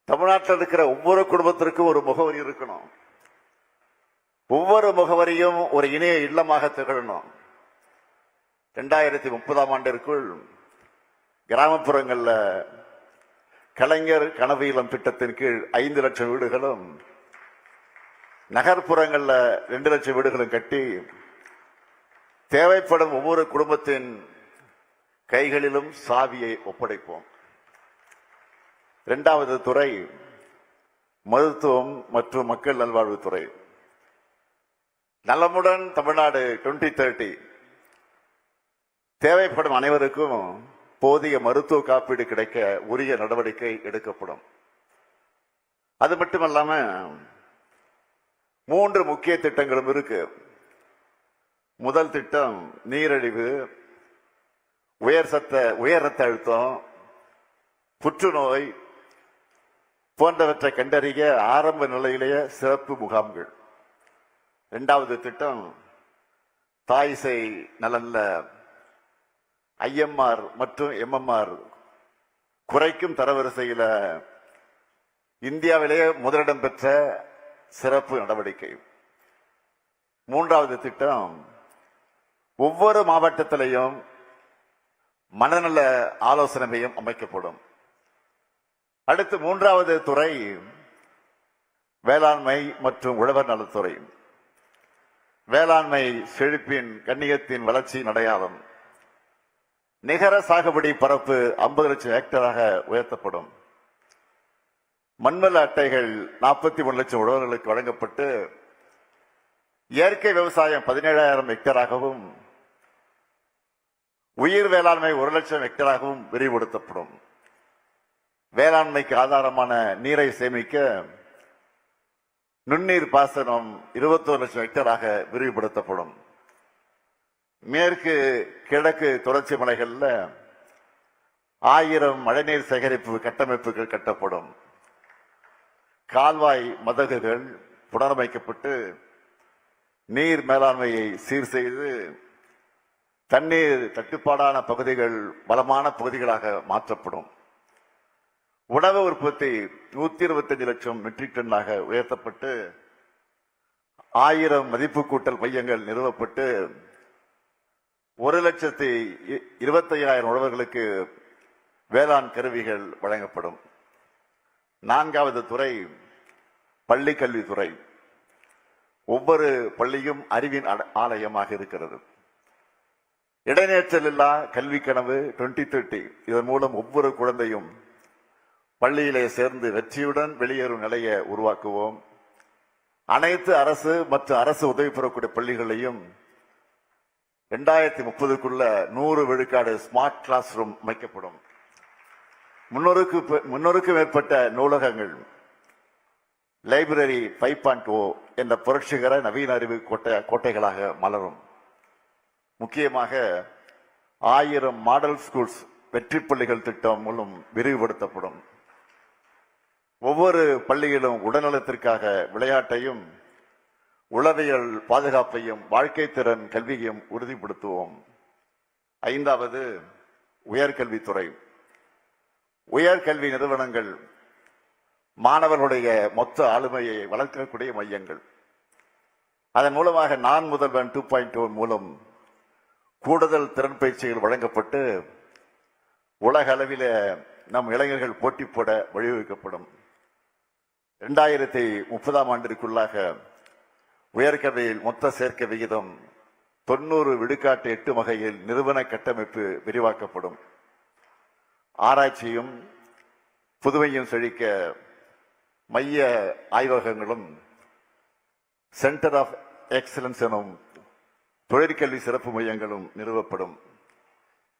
தமிழ்நாட்டில் இருக்கிற ஒவ்வொரு குடும்பத்திற்கும் ஒரு முகவரி இருக்கணும். ஒவ்வொரு முகவரியும் ஒரு இணைய இல்லமாக திகழணும். 2030ஆம் ஆண்டிற்குள் கிராமப்புறங்களில் கலைஞர் கனவு இல்லம் திட்டத்தின் கீழ் 5 லட்சம் வீடுகளும், நகர்ப்புறங்களில் 2 லட்சம் வீடுகளும் கட்டி தேவைப்படும் ஒவ்வொரு குடும்பத்தின் கைகளிலும் சாவியை ஒப்படைப்போம். 2வது துறை மருத்துவம் மற்றும் மக்கள் நல்வாழ்வுத்துறை. நலமுடன் தமிழ்நாடு 2030 தேவைப்படும் அனைவருக்கும் போதிய மருத்துவ காப்பீடு கிடைக்க உரிய நடவடிக்கை எடுக்கப்படும். அது மட்டுமல்லாம 3 முக்கிய திட்டங்களும் இருக்கு. முதல் திட்டம் நீரிழிவு, உயர் ரத்த அழுத்தம், புற்றுநோய் போன்றவற்றை கண்டறிய ஆரம்ப நிலையிலேயே சிறப்பு முகாம்கள். 2வது திட்டம் தாய் சேய் நலன்ல IMR மற்றும் MMR குறைக்கும் தரவரிசையில் இந்தியாவிலேயே முதலிடம் பெற்ற சிறப்பு நடவடிக்கை. 3வது திட்டம் ஒவ்வொரு மாவட்டத்திலையும் மனநல ஆலோசனை மையம் அமைக்கப்படும். அடுத்து 3வது துறை வேளாண்மை மற்றும் உழவர் நலத்துறை. வேளாண்மை செழிப்பின் கண்ணியத்தின் வளர்ச்சி அடையாளம். நிகர சாகுபடி பரப்பு 50 லட்சம் ஹெக்டராக உயர்த்தப்படும். மண்வள அட்டைகள் 41 லட்சம் உழவர்களுக்கு வழங்கப்பட்டு இயற்கை விவசாயம் 17,000 ஹெக்டராகவும், உயிர் வேளாண்மை 1 லட்சம் ஹெக்டராகவும் விரிவுபடுத்தப்படும். வேளாண்மைக்கு ஆதாரமான நீரை சேமிக்க நுண்ணீர் பாசனம் 21 லட்சம் ஹெக்டராக விரிவுபடுத்தப்படும். மேற்கு கிழக்கு தொடர்ச்சி மலைகளில் 1000 மழைநீர் சேகரிப்பு கட்டமைப்புகள் கட்டப்படும். கால்வாய் மதகுகள் புனரமைக்கப்பட்டு நீர் மேலாண்மையை சீர் செய்து தண்ணீர் தட்டுப்பாடான பகுதிகள் வளமான பகுதிகளாக மாற்றப்படும். உணவு உற்பத்தி 125 லட்சம் மெட்ரிக் டன்னாக உயர்த்தப்பட்டு 1000 மதிப்பு கூட்டல் மையங்கள் நிறுவப்பட்டு 1,25,000 உழவர்களுக்கு வேளாண் கருவிகள் வழங்கப்படும். 4வது துறை பள்ளி கல்வித்துறை. ஒவ்வொரு பள்ளியும் அறிவின் ஆலயமாக இருக்கிறது. இடைநிற்றல் இல்லா கல்வி கனவு 2030. இதன் மூலம் ஒவ்வொரு குழந்தையும் பள்ளியிலே சேர்ந்து வெற்றியுடன் வெளியேறும் நிலையை உருவாக்குவோம். அனைத்து அரசு மற்றும் அரசு உதவி பெறக்கூடிய பள்ளிகளையும் 2030க்குள்ள 100 விழுக்காடு ஸ்மார்ட் கிளாஸ் ரூம் அமைக்கப்படும். 300க்கும் மேற்பட்ட நூலகங்கள், லைப்ரரி 5.0 என்ற புரட்சிகர நவீன அறிவு கோட்டைகளாக மலரும். முக்கியமாக 1000 மாடல் ஸ்கூல்ஸ் வெற்றி பள்ளிகள் திட்டம் மூலம் விரிவுபடுத்தப்படும். ஒவ்வொரு பள்ளியிலும் உடல்நலத்திற்காக விளையாட்டையும், உளவியல் பாதுகாப்பையும், வாழ்க்கை திறன் கல்வியையும் உறுதிப்படுத்துவோம். 5வது உயர்கல்வித்துறை. உயர்கல்வி நிறுவனங்கள் மாணவர்களுடைய மொத்த ஆளுமையை வளர்க்கக்கூடிய மையங்கள். அதன் மூலமாக நான் முதல்வன் 2.0 மூலம் கூடுதல் திறன் பயிற்சிகள் வழங்கப்பட்டு உலக அளவில் நம் இளைஞர்கள் போட்டி போட வழிவகுக்கப்படும். 2030ஆம் ஆண்டிற்குள்ளாக உயர்கல்வியில் மொத்த சேர்க்கை விகிதம் 90 விழுக்காட்டு எட்டும் வகையில் நிறுவன கட்டமைப்பு விரிவாக்கப்படும். ஆராய்ச்சியும் புதுமையும் செழிக்க மைய ஆய்வகங்களும் சென்டர் ஆஃப் எக்ஸலன்ஸ் எனும் தொழிற்கல்வி சிறப்பு மையங்களும் நிறுவப்படும்.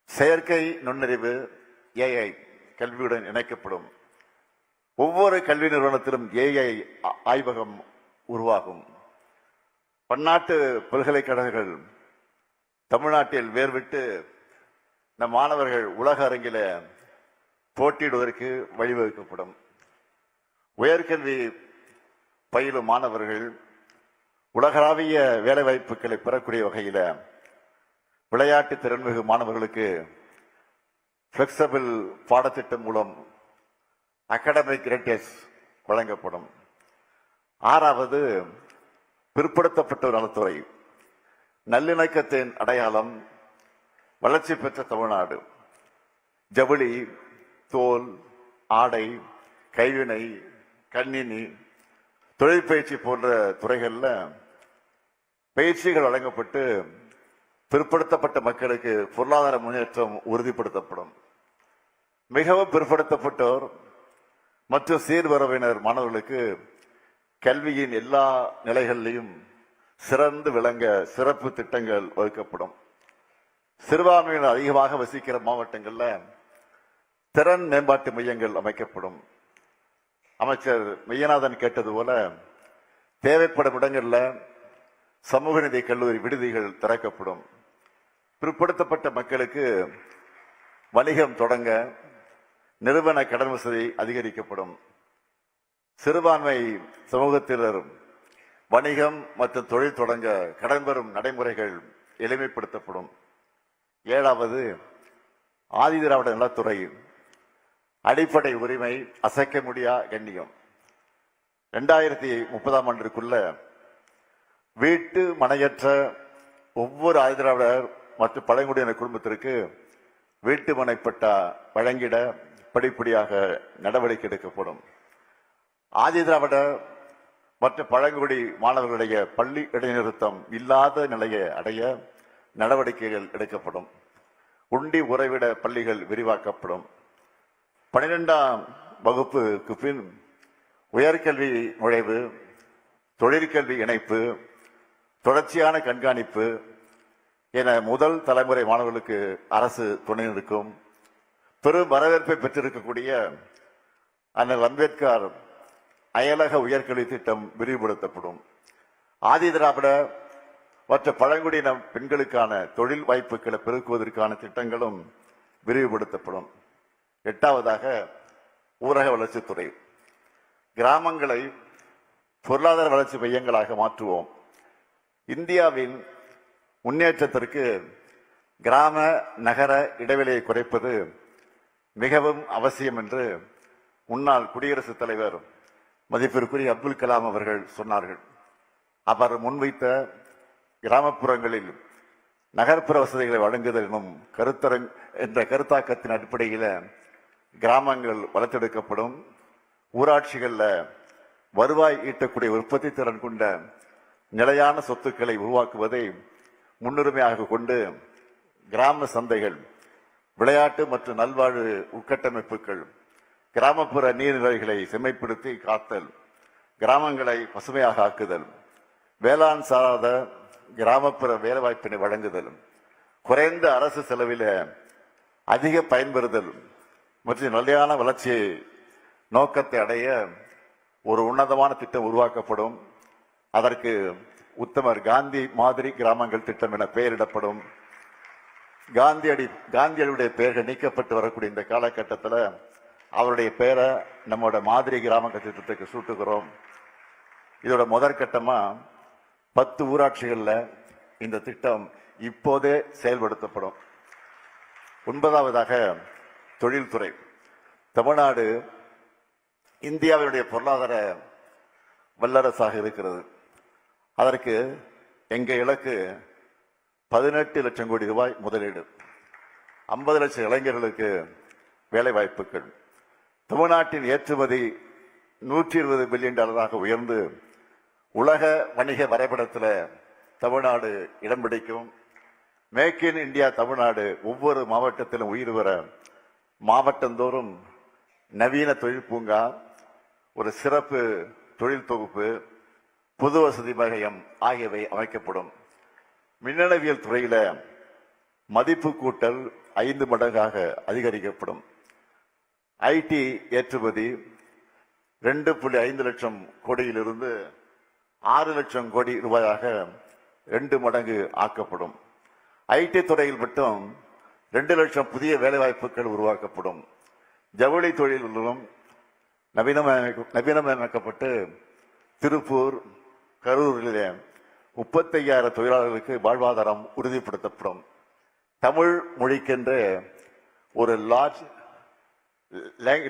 செயற்கை நுண்ணறிவு AI கல்வியுடன் இணைக்கப்படும். ஒவ்வொரு கல்வி நிறுவனத்திலும் AI ஆய்வகம் உருவாகும். பன்னாட்டு பல்கலைக்கழகங்கள் தமிழ்நாட்டில் வேர்விட்டு நம் மாணவர்கள் உலக அரங்கில போட்டியிடுவதற்கு வழிவகுக்கப்படும். உயர்கல்வி பயிலும் மாணவர்கள் உலகளாவிய வேலைவாய்ப்புகளை பெறக்கூடிய வகையில் விளையாட்டு திறன்மிகு மாணவர்களுக்கு பிளெக்சிபிள் பாடத்திட்டம் மூலம் அகாடமிக் கிரெடிட்ஸ் வழங்கப்படும். 6வது பிற்படுத்தப்பட்டோர் நலத்துறை. நல்லிணக்கத்தின் அடையாளம் வளர்ச்சி பெற்ற தமிழ்நாடு. ஜவுளி, தோல், ஆடை, கைவினை, கணினி, தொழிற்பயிற்சி போன்ற துறைகள்ல பயிற்சிகள் வழங்கப்பட்டு பிற்படுத்தப்பட்ட மக்களுக்கு பொருளாதார முன்னேற்றம் உறுதிப்படுத்தப்படும். மிகவும் பிற்படுத்தப்பட்டோர் மற்றும் சீர்வரவினர் மாணவர்களுக்கு கல்வியின் எல்லா நிலைகளிலும் சிறந்து விளங்க சிறப்பு திட்டங்கள் வகுக்கப்படும். சிறுபான்மையினர் அதிகமாக வசிக்கிற மாவட்டங்கள்ல திறன் மேம்பாட்டு மையங்கள் அமைக்கப்படும். அமைச்சர் மெய்யநாதன் கேட்டது போல தேவைப்படும் இடங்கள்ல சமூக நீதி கல்லூரி விடுதிகள் திறக்கப்படும். பிற்படுத்தப்பட்ட மக்களுக்கு வணிகம் தொடங்க நிறுவன கடன் வசதி அதிகரிக்கப்படும். சிறுபான்மை சமூகத்தினர் வணிகம் மற்றும் தொழில் தொடங்க கடன் பெறும் நடைமுறைகள் எளிமைப்படுத்தப்படும். 7வது ஆதிதிராவிட நலத்துறை. அடிப்படை உரிமை அசைக்க முடியா கண்ணியம். 2030ஆம் ஆண்டிற்குள்ள வீட்டு மனையற்ற ஒவ்வொரு ஆதிதிராவிடர் மற்றும் பழங்குடியினர் குடும்பத்திற்கு வீட்டு மனை பட்டா வழங்கிட படிப்படியாக நடவடிக்கை எடுக்கப்படும். ஆதிதிராவிட மற்றும் பழங்குடி மாணவர்களுடைய பள்ளி இடைநிறுத்தம் இல்லாத நிலையை அடைய நடவடிக்கைகள் எடுக்கப்படும். உண்டி உறைவிட பள்ளிகள் விரிவாக்கப்படும். 12ஆம் வகுப்புக்கு பின் உயர்கல்வி நுழைவு, தொழிற்கல்வி இணைப்பு, தொடர்ச்சியான கண்காணிப்பு என முதல் தலைமுறை மாணவர்களுக்கு அரசு துணை நிற்கும். பெரும் வரவேற்பை பெற்றிருக்கக்கூடிய அண்ணல் அம்பேத்கர் அயலக உயர்கல்வி திட்டம் விரிவுபடுத்தப்படும். ஆதிதிராவிட மற்ற பழங்குடியின பெண்களுக்கான தொழில் வாய்ப்புகளை பெருக்குவதற்கான திட்டங்களும் விரிவுபடுத்தப்படும். 8வதாக ஊரக வளர்ச்சித்துறை. கிராமங்களை பொருளாதார வளர்ச்சி மையங்களாக மாற்றுவோம். இந்தியாவின் முன்னேற்றத்திற்கு கிராம நகர இடைவெளியை குறைப்பது மிகவும் அவசியம் என்று முன்னாள் குடியரசுத் தலைவர் மதிப்பிற்குரிய அப்துல் கலாம் அவர்கள் சொன்னார்கள். அவர் முன்வைத்த கிராமப்புறங்களில் நகர்ப்புற வசதிகளை வழங்குதல் என்ற கருத்தாக்கத்தின் அடிப்படையில் கிராமங்கள் வளர்த்தெடுக்கப்படும். ஊராட்சிகளில் வருவாய் ஈட்டக்கூடிய உற்பத்தி திறன் கொண்ட நிலையான சொத்துக்களை உருவாக்குவதை முன்னுரிமையாக கொண்டு கிராம சந்தைகள், விளையாட்டு மற்றும் நல்வாழ்வு உட்கட்டமைப்புகள், கிராமப்புற நீர்நிலைகளை செம்மைப்படுத்தி காத்தல், கிராமங்களை பசுமையாக ஆக்குதல், வேளாண் சாராத கிராமப்புற வேலைவாய்ப்பினை வழங்குதல், குறைந்த அரசு செலவில் அதிக பயன்பெறுதல் மற்றும் நிலையான வளர்ச்சி நோக்கத்தை அடைய ஒரு உன்னதமான திட்டம் உருவாக்கப்படும். அதற்கு உத்தமர் காந்தி மாதிரி கிராமங்கள் திட்டம் என பெயரிடப்படும். காந்தியடியுடைய பெயர்கள் நீக்கப்பட்டு வரக்கூடிய இந்த காலகட்டத்தில் அவருடைய பெயரை நம்மோட மாதிரி கிராமங்கள் திட்டத்துக்கு சூட்டுகிறோம். இதோட முதற்கட்டமா 10 ஊராட்சிகளில் இந்த திட்டம் இப்போதே செயல்படுத்தப்படும். 9வதாக தொழில்துறை. தமிழ்நாடு இந்தியாவினுடைய பொருளாதார வல்லரசாக இருக்கிறது. அதற்கு எங்க இலக்கு 18 லட்சம் கோடி ரூபாய் முதலீடு, 50 லட்சம் இளைஞர்களுக்கு வேலை வாய்ப்புகள். தமிழ்நாட்டின் ஏற்றுமதி $120 பில்லியன் உயர்ந்து உலக வணிக வரைபடத்தில் தமிழ்நாடு இடம் பிடிக்கும். மேக் இன் இந்தியா தமிழ்நாடு ஒவ்வொரு மாவட்டத்திலும் உயிர் வர மாவட்டந்தோறும் நவீன தொழில் பூங்கா, ஒரு சிறப்பு தொழில் தொகுப்பு, பொது வசதி மையம் ஆகியவை அமைக்கப்படும். மின்னணுவியல் துறையில மதிப்பு கூட்டல் 5 மடங்காக அதிகரிக்கப்படும். ஐடி ஏற்றுமதி 2.5 லட்சம் கோடியிலிருந்து 6 லட்சம் கோடி ரூபாயாக 2 மடங்கு ஆக்கப்படும். ஐடி துறையில் மட்டும் 2 லட்சம் புதிய வேலைவாய்ப்புகள் உருவாக்கப்படும். ஜவுளி தொழிலும் நவீனமயமாக்கப்பட்டு திருப்பூர், கரூரிலே 35,000 தொழிலாளர்களுக்கு வாழ்வாதாரம் உறுதிப்படுத்தப்படும். தமிழ் மொழிக்கென்று ஒரு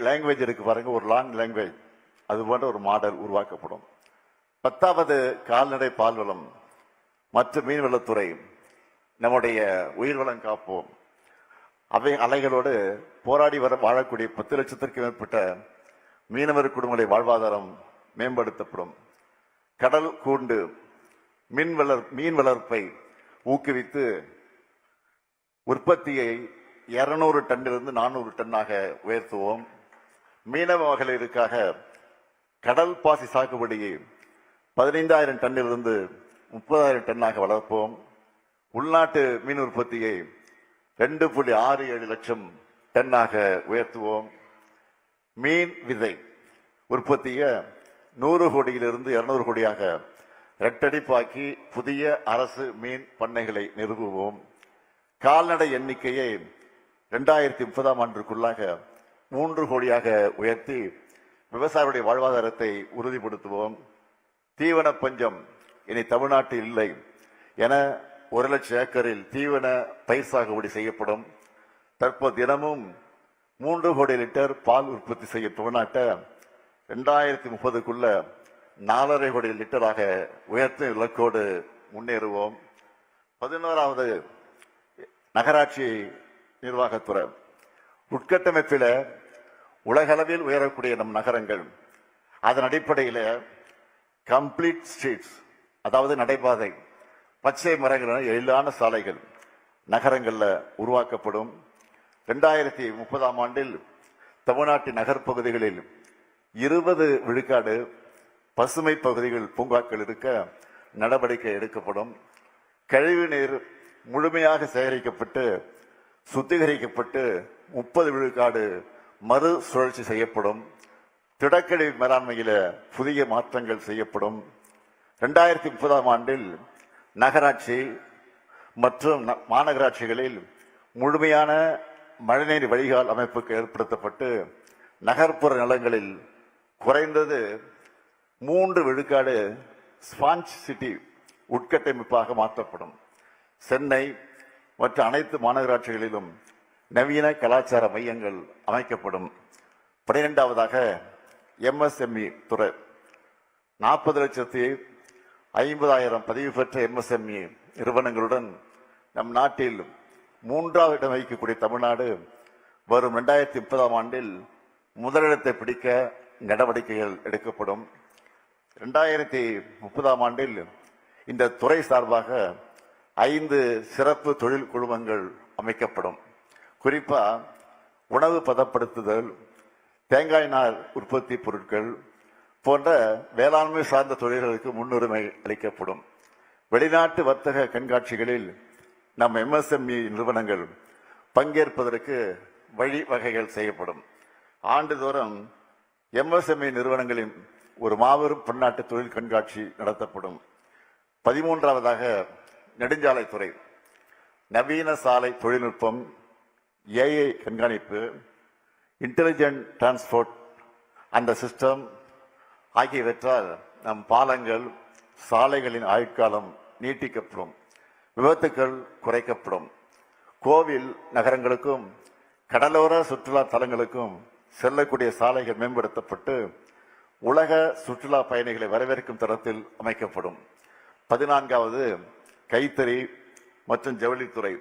லாங்குவேஜ் இருக்கு பாருங்க, ஒரு லாங் லாங்குவேஜ், அது போன்ற ஒரு மாடல் உருவாக்கப்படும். 10வது கால்நடை பால்வளம் மற்றும் மீன்வளத்துறை, நம்முடைய உயிர்வளம் காப்போம் அலைகளோடு போராடி வாழக்கூடிய 10 லட்சத்திற்கும் மேற்பட்ட மீனவர் குடும்பங்களை வாழ்வாதாரம் மேம்படுத்தப்படும். கடல் கூண்டு மீன் வளர்ப்பை ஊக்குவித்து உற்பத்தியை 200 டன்னிலிருந்து 400 டன்னாக உயர்த்துவோம். மீனவ மகளிருக்காக கடல் பாசி சாகுபடியை 15,000 டன்னிலிருந்து 30,000 டன்னாக வளர்ப்போம். உள்நாட்டு மீன் உற்பத்தியை 2.67 லட்சம் டன்னாக உயர்த்துவோம். மீன் விதை உற்பத்தியை 100 கோடியிலிருந்து 200 கோடியாக இரட்டடிப்பாக்கி புதிய அரசு மீன் பண்ணைகளை நிறுவுவோம். கால்நடை எண்ணிக்கையை 2030ஆம் ஆண்டுக்குள்ளாக 3 கோடியாக உயர்த்தி விவசாயிகளுடைய வாழ்வாதாரத்தை உறுதிப்படுத்துவோம். தீவன பஞ்சம் இனி தமிழ்நாட்டில் இல்லை என 1 லட்சம் ஏக்கரில் தீவன பயிர் சாகுபடி செய்யப்படும். தற்போது தினமும் 3 கோடி லிட்டர் பால் உற்பத்தி செய்ய தமிழ்நாட்டை 2030க்குள்ள 4.5 கோடி லிட்டராக உயர்த்தும் இலக்கோடு முன்னேறுவோம். 11வது நகராட்சி நிர்வாகத்துறை. உட்கட்டமைப்பில் உலகளவில் உயரக்கூடிய நம் நகரங்கள், அதன் அடிப்படையில் கம்ப்ளீட் ஸ்ட்ரீட்ஸ், அதாவது நடைபாதை, பச்சை மரங்கள், எழிலான சாலைகள் நகரங்கள்ல உருவாக்கப்படும். 2030ஆம் ஆண்டில் தமிழ்நாட்டின் நகர்ப்பகுதிகளில் 20 விழுக்காடு பசுமை பகுதிகள், பூங்காக்கள் இருக்க நடவடிக்கை எடுக்கப்படும். கழிவு நீர் முழுமையாக சேகரிக்கப்பட்டு சுத்திகரிக்கப்பட்டு 30 விழுக்காடு மறு சுழற்சி செய்யப்படும். திடக்கழிவு மேலாண்மையில புதிய மாற்றங்கள் செய்யப்படும். 2030ஆம் ஆண்டில் நகராட்சி மற்றும் மாநகராட்சிகளில் முழுமையான மழைநீர் வடிகால் அமைப்புக்கு ஏற்படுத்தப்பட்டு நகர்ப்புற நிலங்களில் குறைந்தது 3 விழுக்காடு ஸ்பாஞ்ச் சிட்டி உட்கட்டமைப்பாக மாற்றப்படும். சென்னை மற்ற அனைத்து மாநகராட்சிகளிலும் நவீன கலாச்சார மையங்கள் அமைக்கப்படும். 12வதாக MSME துறை. 40,50,000 பதிவு பெற்ற MSME நிறுவனங்களுடன் நம் நாட்டில் 3வது இடம் வகிக்கக்கூடிய தமிழ்நாடு வரும் 2030ஆம் ஆண்டில் முதலிடத்தை பிடிக்க நடவடிக்கைகள் எடுக்கப்படும். 2030ஆம் ஆண்டில் இந்த துறை சார்பாக 5 சிறப்பு தொழில் குழுமங்கள் அமைக்கப்படும். குறிப்பா உணவு பதப்படுத்துதல், தேங்காய் நார் உற்பத்தி பொருட்கள் போன்ற வேளாண்மை சார்ந்த தொழில்களுக்கு முன்னுரிமை அளிக்கப்படும். வெளிநாட்டு வர்த்தக கண்காட்சிகளில் நம் MSME நிறுவனங்கள் பங்கேற்பதற்கு வழிவகைகள் செய்யப்படும். ஆண்டுதோறும் MSME நிறுவனங்களின் ஒரு மாபெரும் பன்னாட்டு தொழில் கண்காட்சி நடத்தப்படும். 13வதாக நெடுஞ்சாலைத்துறை. நவீன சாலை தொழில்நுட்பம், AI கண்காணிப்பு, இன்டெலிஜென்ட் டிரான்ஸ்போர்ட் அந்த சிஸ்டம் ஆகியவற்றால் நம் பாலங்கள், சாலைகளின் ஆயுட்காலம் நீட்டிக்கப்படும், விபத்துக்கள் குறைக்கப்படும். கோவில் நகரங்களுக்கும் கடலோர சுற்றுலா தலங்களுக்கும் செல்லக்கூடிய சாலைகள் மேம்படுத்தப்பட்டு உலக சுற்றுலா பயணிகளை வரவேற்கும் தரத்தில் அமைக்கப்படும். 14வது கைத்தறி மற்றும் ஜவுளித்துறை.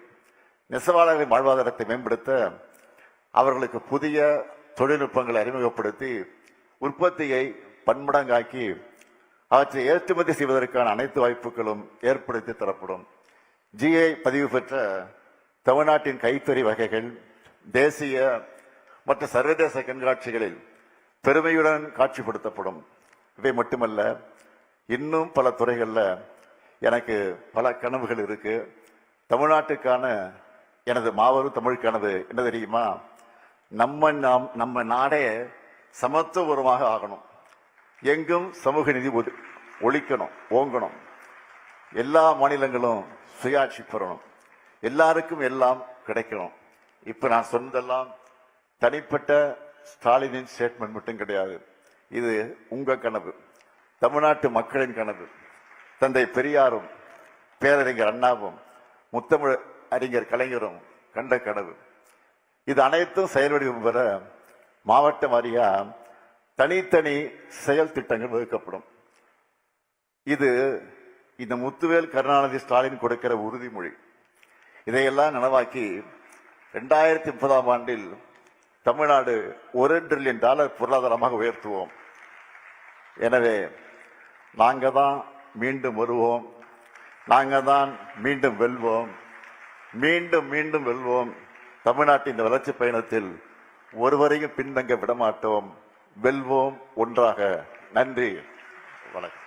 நெசவாளர்களின் வாழ்வாதாரத்தை மேம்படுத்த அவர்களுக்கு புதிய தொழில்நுட்பங்களை அறிமுகப்படுத்தி உற்பத்தியை பன்மடங்காக்கி அவற்றை ஏற்றுமதி செய்வதற்கான அனைத்து வாய்ப்புகளும் ஏற்படுத்தி தரப்படும். GI பதிவு பெற்ற தமிழ்நாட்டின் கைத்தறி வகைகள் தேசிய மற்ற சர்வதேச கண்காட்சிகளில் பெருமையுடன் காட்சிப்படுத்தப்படும். இவை மட்டுமல்ல, இன்னும் பல துறைகளில் எனக்கு பல கனவுகள் இருக்கு. தமிழ்நாட்டுக்கான எனது மாபெரும் தமிழ் கனவு என்ன தெரியுமா? நம்ம நாடே சமத்துவபூர்வமாக ஆகணும். எங்கும் சமூக நீதி ஒழிக்கணும், ஓங்கணும். எல்லா மாநிலங்களும் சுயாட்சி பெறணும். எல்லாருக்கும் எல்லாம் கிடைக்கணும். இப்ப நான் சொன்னதெல்லாம் தனிப்பட்ட ஸ்டாலினின் ஸ்டேட்மெண்ட் மட்டும் கிடையாது. இது உங்க கனவு, தமிழ்நாட்டு மக்களின் கனவு. தந்தை பெரியாரும் பேரறிஞர் அண்ணாவும் முத்தமிழ் அறிஞர் கலைஞரும் கண்ட கனவு. இது அனைத்தும் செயல்வடிவம் பெற மாவட்ட வாரியா தனித்தனி செயல் திட்டங்கள் வகுக்கப்படும். இது இந்த முத்துவேல் கருணாநிதி ஸ்டாலின் கொடுக்கிற உறுதிமொழி. இதையெல்லாம் நனவாக்கி 2030ஆம் ஆண்டில் தமிழ்நாடு $1 டிரில்லியன் பொருளாதாரமாக உயர்த்துவோம். எனவே நாங்க தான் மீண்டும் வருவோம், நாங்க தான் மீண்டும் வெல்வோம், மீண்டும் மீண்டும் வெல்வோம். தமிழ்நாட்டின் இந்த வளர்ச்சி பயணத்தில் ஒருவரையும் பின்தங்க விடமாட்டோம். வெல்வோம் ஒன்றாக. நன்றி, வணக்கம்.